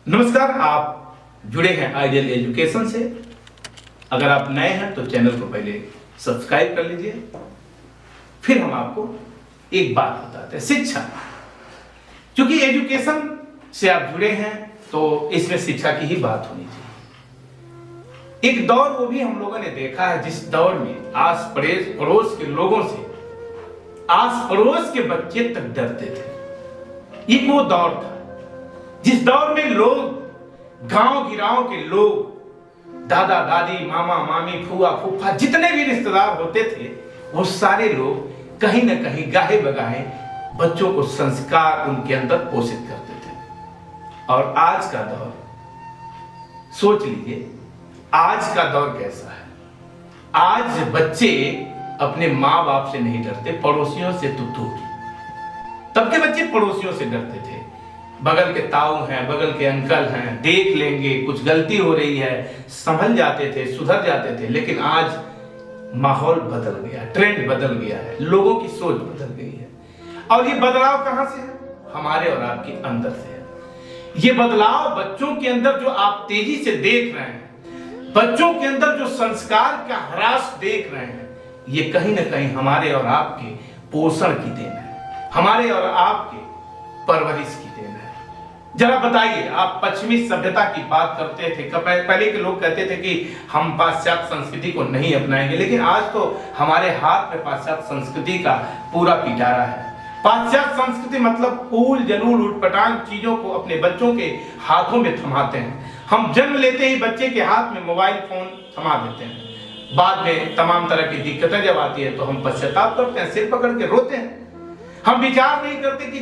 नमस्कार, आप जुड़े हैं आइडियल एजुकेशन से। अगर आप नए हैं तो चैनल को पहले सब्सक्राइब कर लीजिए। फिर हम आपको एक बात बताते हैं, शिक्षा। क्योंकि एजुकेशन से आप जुड़े हैं तो इसमें शिक्षा की ही बात होनी चाहिए। एक दौर वो भी हम लोगों ने देखा है जिस दौर में आस पड़ोस के लोगों से, आस पड़ोस के बच्चे तक डरते थे। ये वो दौर था जिस दौर में लोग, गांव गिराव के लोग, दादा दादी, मामा मामी, फूआ फूफा, जितने भी रिश्तेदार होते थे, वो सारे लोग कहीं ना कहीं गाहे बगाहे बच्चों को संस्कार उनके अंदर पोषित करते थे। और आज का दौर सोच लीजिए, आज का दौर कैसा है। आज बच्चे अपने माँ बाप से नहीं डरते, पड़ोसियों से तो दूर। तब के बच्चे पड़ोसियों से डरते थे। बगल के ताऊ हैं, बगल के अंकल हैं, देख लेंगे कुछ गलती हो रही है, संभल जाते थे, सुधर जाते थे। लेकिन आज माहौल बदल गया, ट्रेंड बदल गया है, लोगों की सोच बदल गई है। और ये बदलाव कहां से है? हमारे और आपके अंदर से है। ये बदलाव बच्चों के अंदर जो आप तेजी से देख रहे हैं, बच्चों के अंदर जो संस्कार का ह्रास देख रहे हैं, ये कहीं ना कहीं हमारे और आपके पोषण की देन है, हमारे और आपके परवरिश की देन है। जरा बताइए, आप पश्चिमी सभ्यता की बात करते थे, पहले के लोग कहते थे कि हम पाश्चात्य संस्कृति को नहीं अपनाएंगे, लेकिन आज तो हमारे हाथ में पाश्चात्य संस्कृति का पूरा पिटारा है। पाश्चात्य संस्कृति मतलब ऊल जलूल उटपटांग चीजों को अपने बच्चों के हाथों में थमाते हैं। हम जन्म लेते ही बच्चे के हाथ में मोबाइल फोन थमा देते हैं। बाद में तमाम तरह की दिक्कतें जब आती है तो हम पश्चाताप करते हैं, सिर पकड़ के रोते हैं। हम विचार नहीं करते कि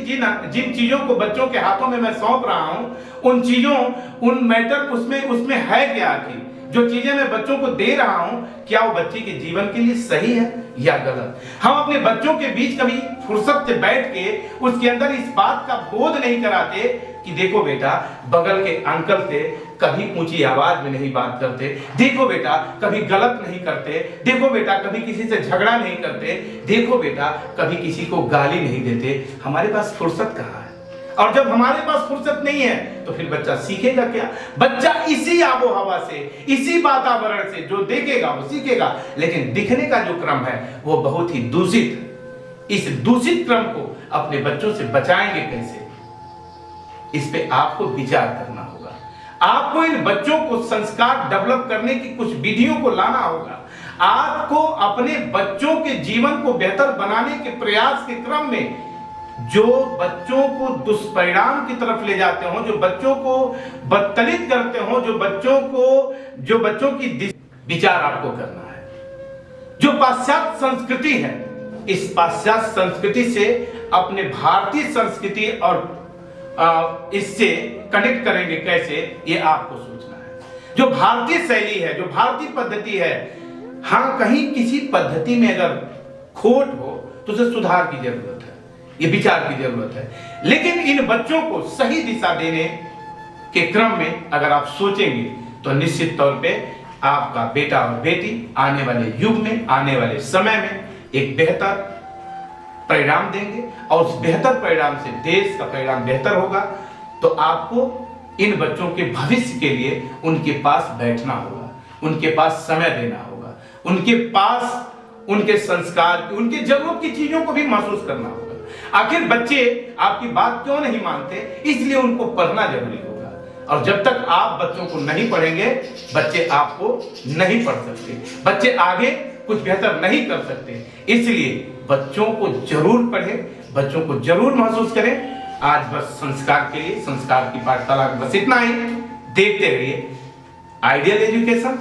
जिन चीजों को बच्चों के हाथों में मैं सौंप रहा हूं, उन चीजों, उन मैटर उसमें है क्या आखिर। जो चीजें मैं बच्चों को दे रहा हूं, क्या वो बच्चे के जीवन के लिए सही है या गलत। हम अपने बच्चों के बीच कभी फुर्सत से बैठ के उसके अंदर इस बात का बोध नहीं कराते कि देखो बेटा, बगल के अंकल से कभी ऊंची आवाज में नहीं बात करते, देखो बेटा कभी गलत नहीं करते, देखो बेटा कभी किसी से झगड़ा नहीं करते, देखो बेटा कभी किसी को गाली नहीं देते। हमारे पास फुर्सत कहाँ है? और जब हमारे पास फुर्सत नहीं है तो फिर बच्चा सीखेगा क्या? बच्चा इसी आबो हवा से, इसी वातावरण से जो देखेगा वो सीखेगा। लेकिन दिखने का जो क्रम है वो बहुत ही दूषित। इस दूषित क्रम को अपने बच्चों से बचाएंगे कैसे? इस पे आपको विचार करना होगा। आपको इन बच्चों को संस्कार डेवलप करने की कुछ विधियों को लाना होगा। आपको अपने बच्चों के जीवन को बेहतर बनाने के प्रयास के क्रम में जो बच्चों को दुष्परिणाम की तरफ ले जाते हो, जो बच्चों को बदतलित करते हो, जो बच्चों की विचार आपको करना है। जो पाश्चात्य संस्कृति है, इस पाश्चात्य संस्कृति से अपने भारतीय संस्कृति और इससे कनेक्ट करेंगे कैसे, ये आपको सोचना है। जो भारतीय शैली है, जो भारतीय पद्धति है, हाँ कहीं किसी पद्धति में अगर खोट हो तो उसे सुधार की जरूरत है, ये विचार की जरूरत है। लेकिन इन बच्चों को सही दिशा देने के क्रम में अगर आप सोचेंगे तो निश्चित तौर पे आपका बेटा और बेटी आने वाले युग में, आने वाले समय में एक बेहतर परिणाम देंगे। और उस बेहतर परिणाम से देश का परिणाम बेहतर होगा। तो आपको इन बच्चों के भविष्य के लिए उनके पास बैठना होगा, उनके पास समय देना होगा, उनके पास उनके संस्कार, उनके जरूरत की चीजों को भी महसूस करना होगा। आखिर बच्चे आपकी बात क्यों नहीं मानते, इसलिए उनको पढ़ना जरूरी होगा। और जब तक आप बच्चों को नहीं पढ़ेंगे, बच्चे आपको नहीं पढ़ सकते, बच्चे आगे कुछ बेहतर नहीं कर सकते। इसलिए बच्चों को जरूर पढ़ें, बच्चों को जरूर महसूस करें। आज बस संस्कार के लिए, संस्कार की पाठशाला बस इतना ही। देखते रहिए आइडियल एजुकेशन।